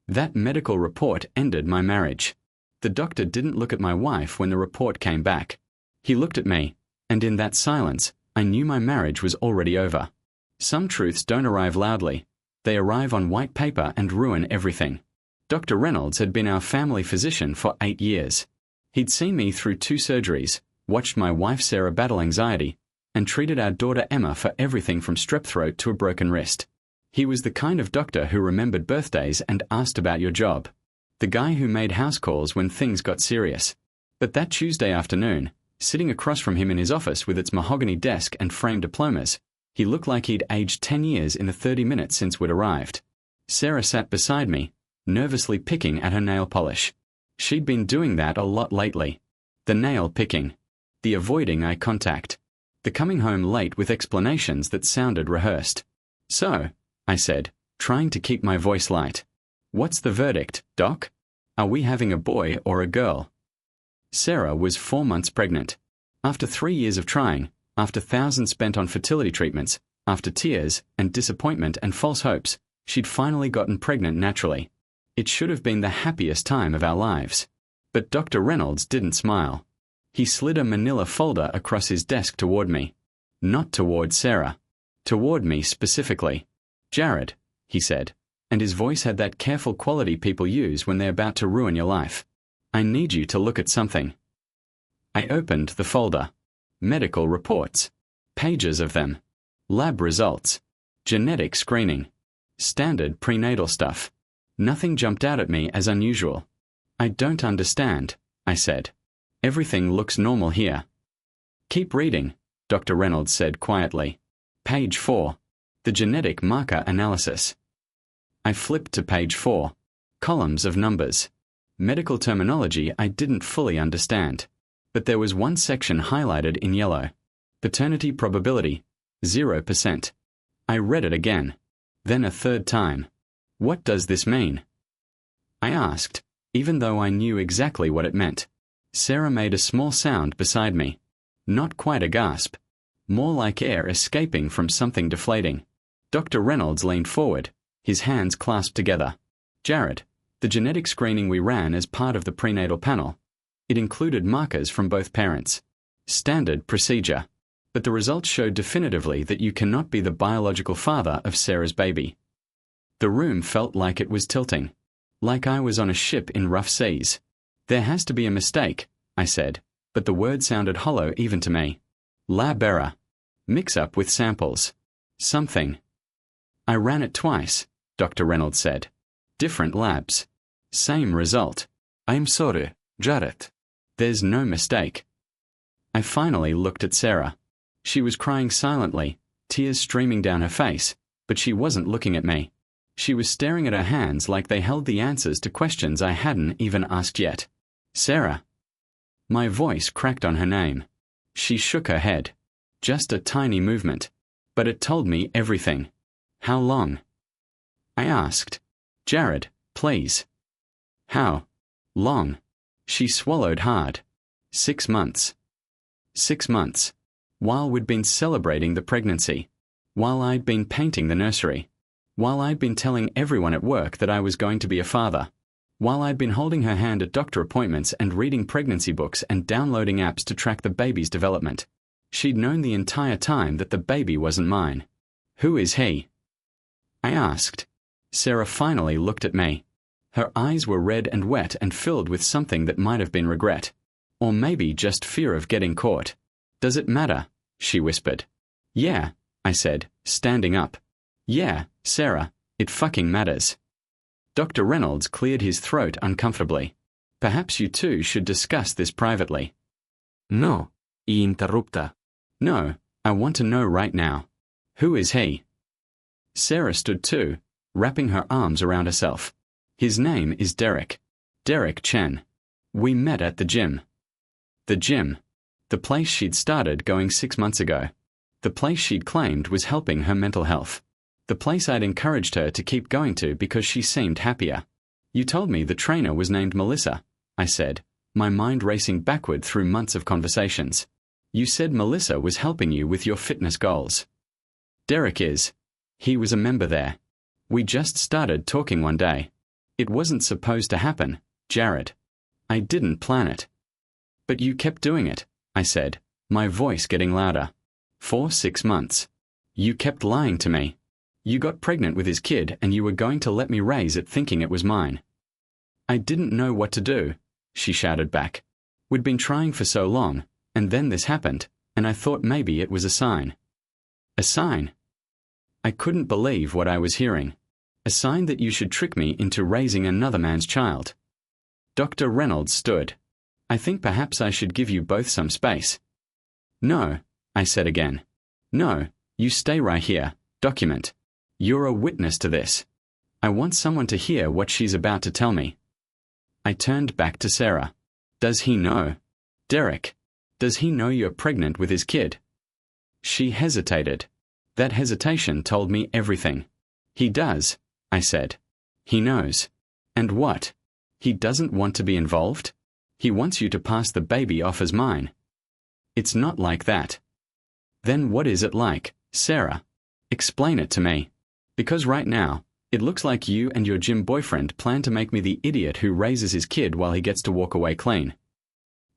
That medical report ended my marriage. The doctor didn't look at my wife when the report came back. He looked at me, and in that silence, I knew my marriage was already over. Some truths don't arrive loudly. They arrive on white paper and ruin everything. Dr. Reynolds had been our family physician for 8 years. He'd seen me through 2 surgeries, watched my wife Sarah battle anxiety, and treated our daughter Emma for everything from strep throat to a broken wrist. He was the kind of doctor who remembered birthdays and asked about your job. The guy who made house calls when things got serious. But that Tuesday afternoon, sitting across from him in his office with its mahogany desk and framed diplomas, he looked like he'd aged 10 years in the 30 minutes since we'd arrived. Sarah sat beside me, nervously picking at her nail polish. She'd been doing that a lot lately. The nail picking. The avoiding eye contact. The coming home late with explanations that sounded rehearsed. "So," I said, trying to keep my voice light. "What's the verdict, Doc? Are we having a boy or a girl?" Sarah was 4 months pregnant. After 3 years of trying, after thousands spent on fertility treatments, after tears and disappointment and false hopes, she'd finally gotten pregnant naturally. It should have been the happiest time of our lives. But Dr. Reynolds didn't smile. He slid a manila folder across his desk toward me. Not toward Sarah. Toward me specifically. "Jared," he said, and his voice had that careful quality people use when they're about to ruin your life. "I need you to look at something." I opened the folder. Medical reports. Pages of them. Lab results. Genetic screening. Standard prenatal stuff. Nothing jumped out at me as unusual. "I don't understand," I said. "Everything looks normal here." "Keep reading," Dr. Reynolds said quietly. Page 4. The genetic marker analysis. I flipped to page 4. Columns of numbers. Medical terminology I didn't fully understand. But there was one section highlighted in yellow. Paternity probability, 0%. I read it again. Then a third time. "What does this mean?" I asked, even though I knew exactly what it meant. Sarah made a small sound beside me. Not quite a gasp. More like air escaping from something deflating. Dr. Reynolds leaned forward, his hands clasped together. "Jared, the genetic screening we ran as part of the prenatal panel. It included markers from both parents. Standard procedure. But the results showed definitively that you cannot be the biological father of Sarah's baby." The room felt like it was tilting. Like I was on a ship in rough seas. "There has to be a mistake," I said, but the word sounded hollow even to me. "Lab error. Mix-up with samples. Something." "I ran it twice," Dr. Reynolds said. "Different labs. Same result." "I'm sorry, Jared." "There's no mistake." I finally looked at Sarah. She was crying silently, tears streaming down her face, but she wasn't looking at me. She was staring at her hands like they held the answers to questions I hadn't even asked yet. "Sarah." My voice cracked on her name. She shook her head. Just a tiny movement. But it told me everything. "How long?" I asked. "Jared, please." "How long?" She swallowed hard. 6 months. 6 months. While we'd been celebrating the pregnancy. While I'd been painting the nursery. While I'd been telling everyone at work that I was going to be a father. While I'd been holding her hand at doctor appointments and reading pregnancy books and downloading apps to track the baby's development. She'd known the entire time that the baby wasn't mine. "Who is he?" I asked. Sarah finally looked at me. Her eyes were red and wet and filled with something that might have been regret. Or maybe just fear of getting caught. "Does it matter?" she whispered. "Yeah," I said, standing up. "Yeah, Sarah, it fucking matters." Dr. Reynolds cleared his throat uncomfortably. "Perhaps you two should discuss this privately." "No," y interrupta. "No, I want to know right now. Who is he?" Sarah stood too, wrapping her arms around herself. "His name is Derek. Derek Chen. We met at the gym." The gym. The place she'd started going 6 months ago. The place she'd claimed was helping her mental health. The place I'd encouraged her to keep going to because she seemed happier. "You told me the trainer was named Melissa," I said, my mind racing backward through months of conversations. "You said Melissa was helping you with your fitness goals." "Derek is. He was a member there. We just started talking one day. It wasn't supposed to happen, Jared. I didn't plan it. But you kept doing it, I said, my voice getting louder. For 6 months. You kept lying to me. You got pregnant with his kid and you were going to let me raise it thinking it was mine. I didn't know what to do, she shouted back. We'd been trying for so long, and then this happened, and I thought maybe it was a sign. A sign? I couldn't believe what I was hearing. A sign that you should trick me into raising another man's child. Dr. Reynolds stood. I think perhaps I should give you both some space. No, I said again. No, you stay right here, document. You're a witness to this. I want someone to hear what she's about to tell me. I turned back to Sarah. Does he know? Derek, does he know you're pregnant with his kid? She hesitated. That hesitation told me everything. He does, I said. He knows. And what? He doesn't want to be involved? He wants you to pass the baby off as mine. It's not like that. Then what is it like, Sarah? Explain it to me. Because right now, it looks like you and your gym boyfriend plan to make me the idiot who raises his kid while he gets to walk away clean.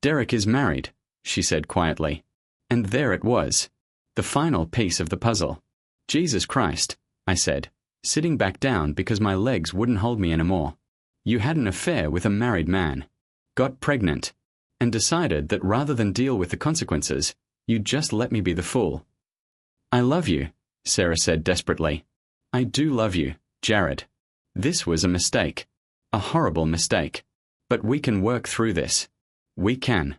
Derek is married, she said quietly. And there it was. The final piece of the puzzle. Jesus Christ, I said, sitting back down because my legs wouldn't hold me anymore. You had an affair with a married man, got pregnant, and decided that rather than deal with the consequences, you'd just let me be the fool. I love you, Sarah said desperately. I do love you, Jared. This was a mistake. A horrible mistake. But we can work through this. We can.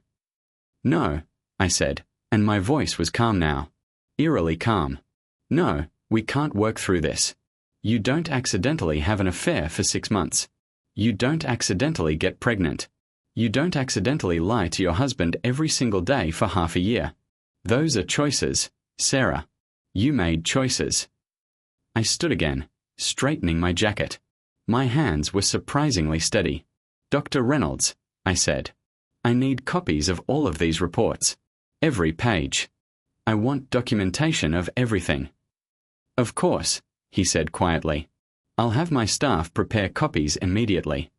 No, I said, and my voice was calm now. Eerily calm. No, we can't work through this. You don't accidentally have an affair for 6 months. You don't accidentally get pregnant. You don't accidentally lie to your husband every single day for half a year. Those are choices, Sarah. You made choices. I stood again, straightening my jacket. My hands were surprisingly steady. Dr. Reynolds, I said, I need copies of all of these reports. Every page. I want documentation of everything. Of course, he said quietly. I'll have my staff prepare copies immediately.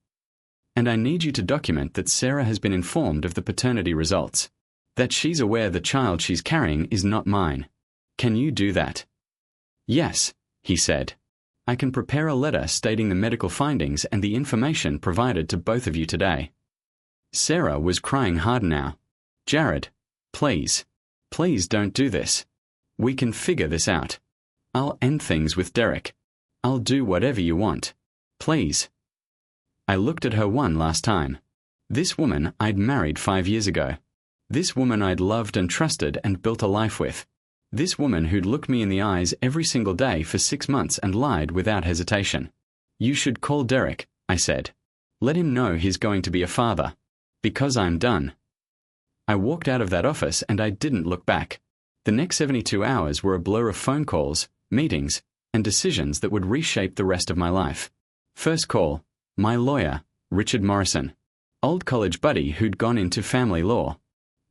And I need you to document that Sarah has been informed of the paternity results. That she's aware the child she's carrying is not mine. Can you do that? Yes, he said. I can prepare a letter stating the medical findings and the information provided to both of you today. Sarah was crying hard now. Jared, please, please don't do this. We can figure this out. I'll end things with Derek. I'll do whatever you want. Please. I looked at her one last time. This woman I'd married 5 years ago. This woman I'd loved and trusted and built a life with. This woman who'd looked me in the eyes every single day for 6 months and lied without hesitation. You should call Derek, I said. Let him know he's going to be a father. Because I'm done. I walked out of that office and I didn't look back. The next 72 hours were a blur of phone calls, meetings, and decisions that would reshape the rest of my life. First call, my lawyer, Richard Morrison. Old college buddy who'd gone into family law.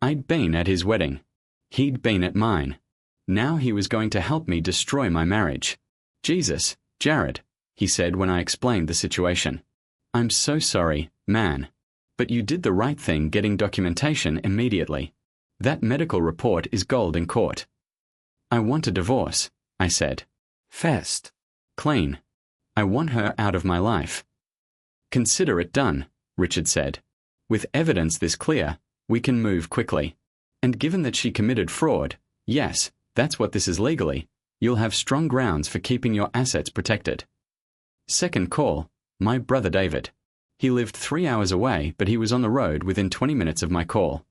I'd been at his wedding. He'd been at mine. Now he was going to help me destroy my marriage. Jesus, Jared, he said when I explained the situation. I'm so sorry, man. But you did the right thing getting documentation immediately. That medical report is gold in court. I want a divorce, I said. Fast. Clean. I want her out of my life. Consider it done, Richard said. With evidence this clear, we can move quickly. And given that she committed fraud, yes, that's what this is legally, you'll have strong grounds for keeping your assets protected. Second call, my brother David. He lived 3 hours away, but he was on the road within 20 minutes of my call.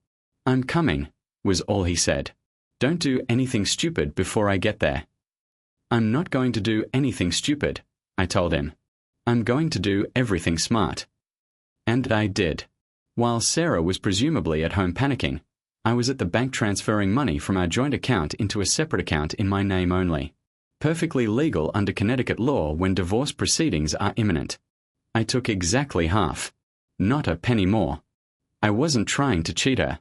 I'm coming, was all he said. Don't do anything stupid before I get there. I'm not going to do anything stupid, I told him. I'm going to do everything smart. And I did. While Sarah was presumably at home panicking, I was at the bank transferring money from our joint account into a separate account in my name only. Perfectly legal under Connecticut law when divorce proceedings are imminent. I took exactly half. Not a penny more. I wasn't trying to cheat her.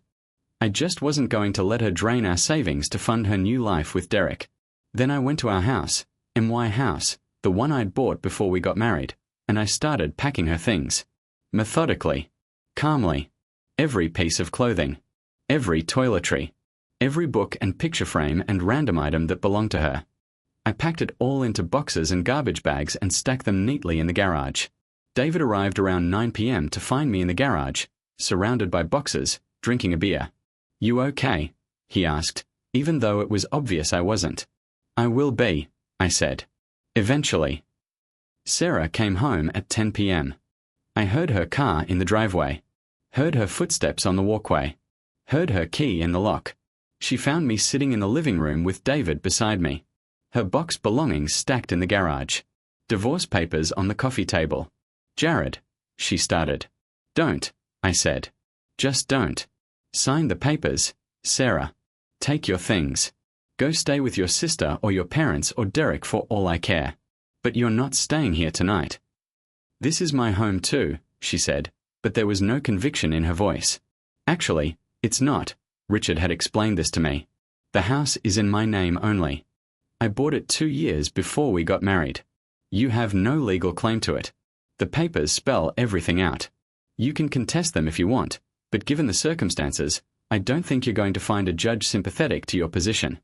I just wasn't going to let her drain our savings to fund her new life with Derek. Then I went to our house, MY house, the one I'd bought before we got married, and I started packing her things. Methodically. Calmly. Every piece of clothing. Every toiletry. Every book and picture frame and random item that belonged to her. I packed it all into boxes and garbage bags and stacked them neatly in the garage. David arrived around 9 p.m. to find me in the garage, surrounded by boxes, drinking a beer. "You okay?" he asked, even though it was obvious I wasn't. "I will be," I said. "Eventually." Sarah came home at 10 p.m. I heard her car in the driveway. Heard her footsteps on the walkway. Heard her key in the lock. She found me sitting in the living room with David beside me. Her boxed belongings stacked in the garage. Divorce papers on the coffee table. "Jared," she started. "Don't," I said. "Just don't. Sign the papers, Sarah. Take your things. Go stay with your sister or your parents or Derek for all I care. But you're not staying here tonight." "This is my home too," she said, but there was no conviction in her voice. "Actually, it's not. Richard had explained this to me. The house is in my name only. I bought it 2 years before we got married. You have no legal claim to it. The papers spell everything out. You can contest them if you want, but given the circumstances, I don't think you're going to find a judge sympathetic to your position."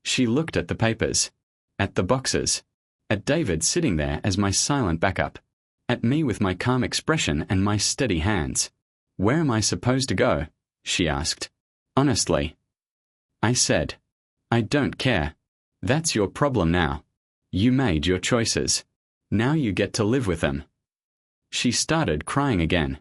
She looked at the papers. At the boxes. At David sitting there as my silent backup. At me with my calm expression and my steady hands. "Where am I supposed to go?" she asked. "Honestly." I said. "I don't care. That's your problem now. You made your choices. Now you get to live with them." She started crying again.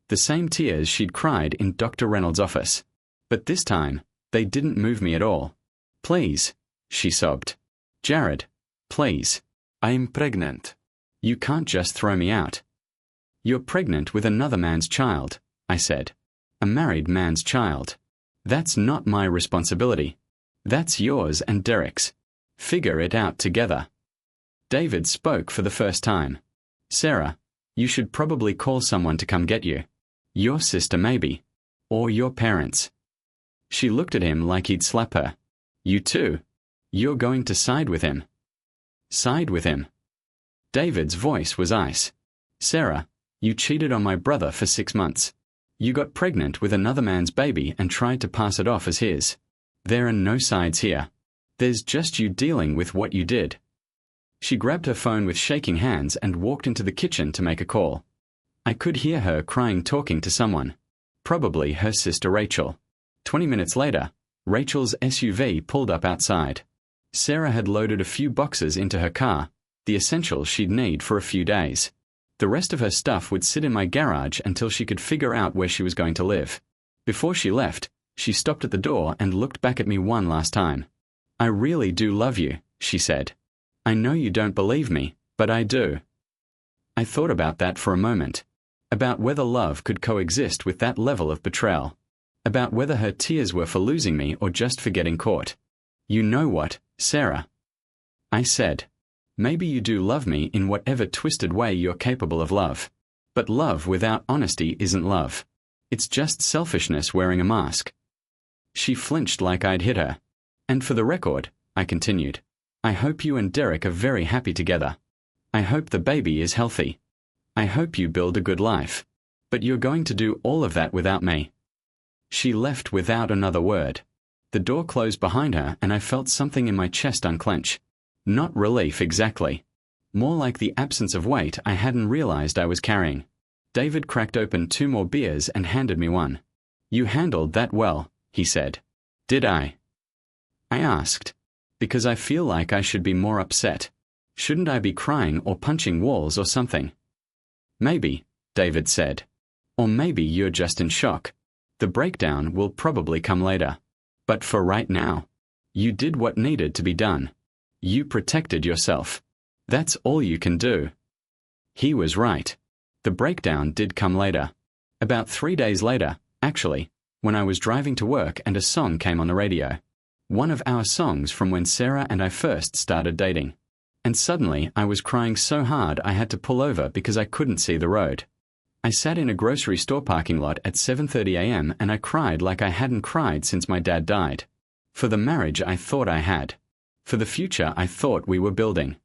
The same tears she'd cried in Dr. Reynolds' office. But this time, they didn't move me at all. "Please," she sobbed. "Jared, please. I'm pregnant. You can't just throw me out." "You're pregnant with another man's child," I said. "A married man's child. That's not my responsibility. That's yours and Derek's. Figure it out together." David spoke for the first time. "Sarah, you should probably call someone to come get you. Your sister maybe. Or your parents." She looked at him like he'd slap her. "You too? You're going to side with him?" "Side with him?" David's voice was ice. "Sarah, you cheated on my brother for 6 months. You got pregnant with another man's baby and tried to pass it off as his. There are no sides here. There's just you dealing with what you did." She grabbed her phone with shaking hands and walked into the kitchen to make a call. I could hear her crying, talking to someone. Probably her sister Rachel. 20 minutes later, Rachel's SUV pulled up outside. Sarah had loaded a few boxes into her car, the essentials she'd need for a few days. The rest of her stuff would sit in my garage until she could figure out where she was going to live. Before she left, she stopped at the door and looked back at me one last time. "I really do love you," she said. "I know you don't believe me, but I do." I thought about that for a moment. About whether love could coexist with that level of betrayal. About whether her tears were for losing me or just for getting caught. "You know what, Sarah?" I said. "Maybe you do love me in whatever twisted way you're capable of love. But love without honesty isn't love. It's just selfishness wearing a mask." She flinched like I'd hit her. "And for the record," I continued, "I hope you and Derek are very happy together. I hope the baby is healthy. I hope you build a good life. But you're going to do all of that without me." She left without another word. The door closed behind her and I felt something in my chest unclench. Not relief exactly. More like the absence of weight I hadn't realized I was carrying. David cracked open 2 more beers and handed me one. "You handled that well," he said. "Did I?" I asked. Because I feel like I should be more upset. Shouldn't I be crying or punching walls or something? "Maybe," David said. "Or maybe you're just in shock. The breakdown will probably come later. But for right now, you did what needed to be done. You protected yourself. That's all you can do." He was right. The breakdown did come later. About 3 days later, actually, when I was driving to work and a song came on the radio. One of our songs from when Sarah and I first started dating. And suddenly I was crying so hard I had to pull over because I couldn't see the road. I sat in a grocery store parking lot at 7:30 a.m. and I cried like I hadn't cried since my dad died. For the marriage I thought I had. For the future I thought we were building.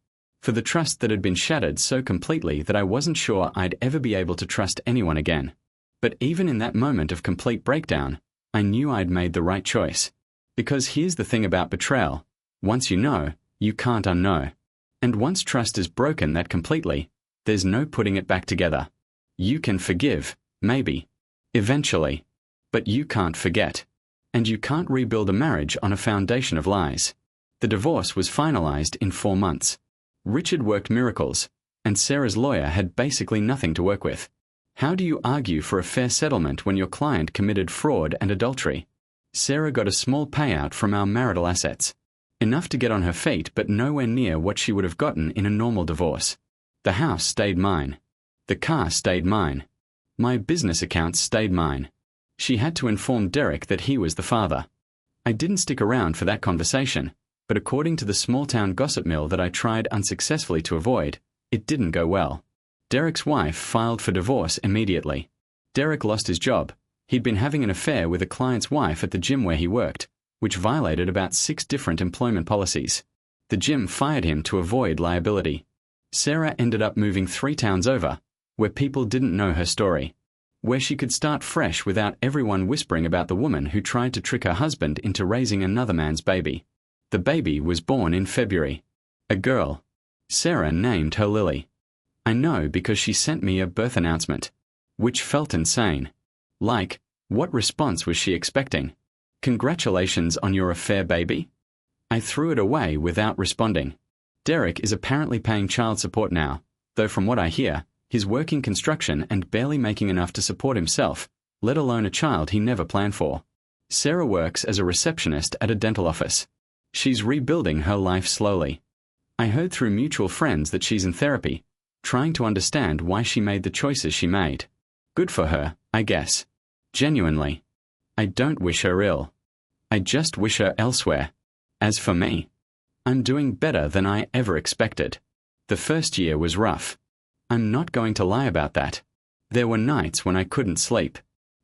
for the trust that had been shattered so completely that I wasn't sure I'd ever be able to trust anyone again. But even in that moment of complete breakdown, I knew I'd made the right choice. Because here's the thing about betrayal: once you know, you can't unknow. And once trust is broken that completely, there's no putting it back together. You can forgive, maybe, eventually, but you can't forget. And you can't rebuild a marriage on a foundation of lies. The divorce was finalized in 4 months. Richard worked miracles, and Sarah's lawyer had basically nothing to work with. How do you argue for a fair settlement when your client committed fraud and adultery? Sarah got a small payout from our marital assets. Enough to get on her feet, but nowhere near what she would have gotten in a normal divorce. The house stayed mine. The car stayed mine. My business accounts stayed mine. She had to inform Derek that he was the father. I didn't stick around for that conversation, but according to the small-town gossip mill that I tried unsuccessfully to avoid, it didn't go well. Derek's wife filed for divorce immediately. Derek lost his job. He'd been having an affair with a client's wife at the gym where he worked, which violated about 6 different employment policies. The gym fired him to avoid liability. Sarah ended up moving 3 towns over, where people didn't know her story, where she could start fresh without everyone whispering about the woman who tried to trick her husband into raising another man's baby. The baby was born in February. A girl. Sarah named her Lily. I know because she sent me a birth announcement, which felt insane. Like, what response was she expecting? Congratulations on your affair, baby? I threw it away without responding. Derek is apparently paying child support now, though from what I hear, he's working construction and barely making enough to support himself, let alone a child he never planned for. Sarah works as a receptionist at a dental office. She's rebuilding her life slowly. I heard through mutual friends that she's in therapy, trying to understand why she made the choices she made. Good for her, I guess. Genuinely. I don't wish her ill. I just wish her elsewhere. As for me, I'm doing better than I ever expected. The first year was rough. I'm not going to lie about that. There were nights when I couldn't sleep.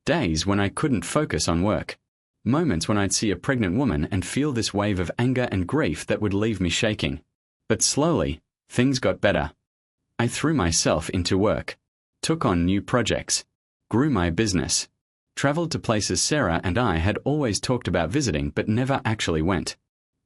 Days when I couldn't focus on work. Moments when I'd see a pregnant woman and feel this wave of anger and grief that would leave me shaking. But slowly, things got better. I threw myself into work, took on new projects, grew my business, traveled to places Sarah and I had always talked about visiting but never actually went.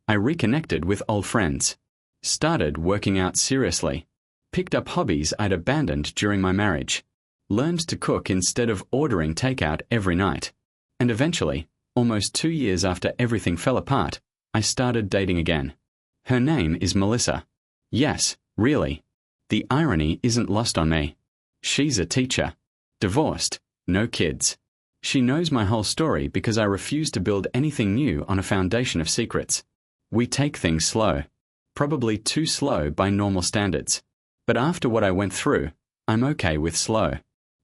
I reconnected with old friends, started working out seriously, picked up hobbies I'd abandoned during my marriage, learned to cook instead of ordering takeout every night, and eventually, almost 2 years after everything fell apart, I started dating again. Her name is Melissa. Yes, really. The irony isn't lost on me. She's a teacher. Divorced, no kids. She knows my whole story because I refuse to build anything new on a foundation of secrets. We take things slow. Probably too slow by normal standards. But after what I went through, I'm okay with slow.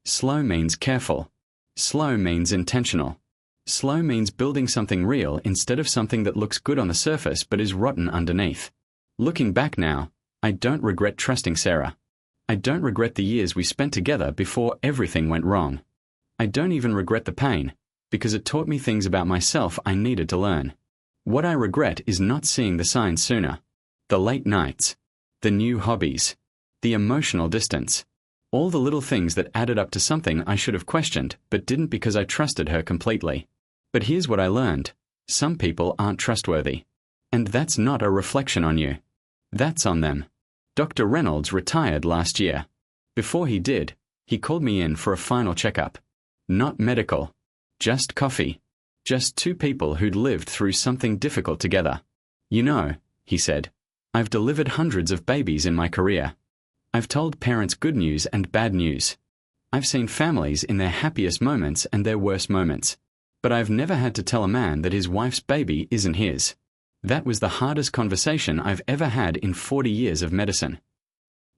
Slow means careful. Slow means intentional. Slow means building something real instead of something that looks good on the surface but is rotten underneath. Looking back now, I don't regret trusting Sarah. I don't regret the years we spent together before everything went wrong. I don't even regret the pain, because it taught me things about myself I needed to learn. What I regret is not seeing the signs sooner. The late nights, the new hobbies, the emotional distance, all the little things that added up to something I should have questioned but didn't because I trusted her completely. But here's what I learned. Some people aren't trustworthy. And that's not a reflection on you. That's on them. Dr. Reynolds retired last year. Before he did, he called me in for a final checkup. Not medical. Just coffee. Just 2 people who'd lived through something difficult together. You know, he said, I've delivered hundreds of babies in my career. I've told parents good news and bad news. I've seen families in their happiest moments and their worst moments. But I've never had to tell a man that his wife's baby isn't his. That was the hardest conversation I've ever had in 40 years of medicine.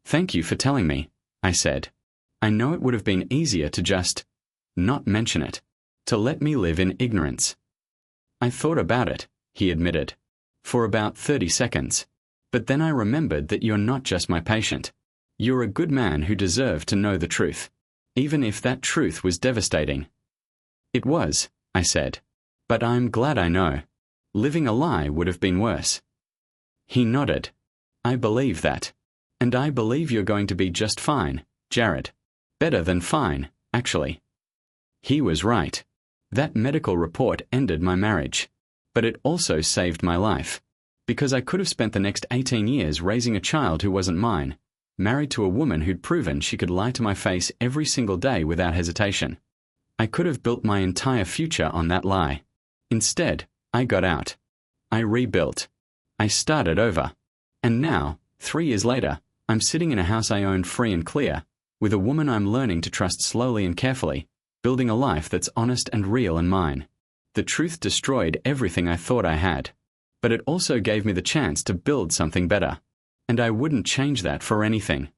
Thank you for telling me, I said. I know it would have been easier to just not mention it, to let me live in ignorance. I thought about it, he admitted, for about 30 seconds. But then I remembered that you're not just my patient. You're a good man who deserved to know the truth, even if that truth was devastating. It was, I said. But I'm glad I know. Living a lie would have been worse. He nodded. I believe that. And I believe you're going to be just fine, Jared. Better than fine, actually. He was right. That medical report ended my marriage. But it also saved my life. Because I could have spent the next 18 years raising a child who wasn't mine, married to a woman who'd proven she could lie to my face every single day without hesitation. I could have built my entire future on that lie. Instead, I got out. I rebuilt. I started over. And now, 3 years later, I'm sitting in a house I own free and clear, with a woman I'm learning to trust slowly and carefully, building a life that's honest and real and mine. The truth destroyed everything I thought I had. But it also gave me the chance to build something better. And I wouldn't change that for anything.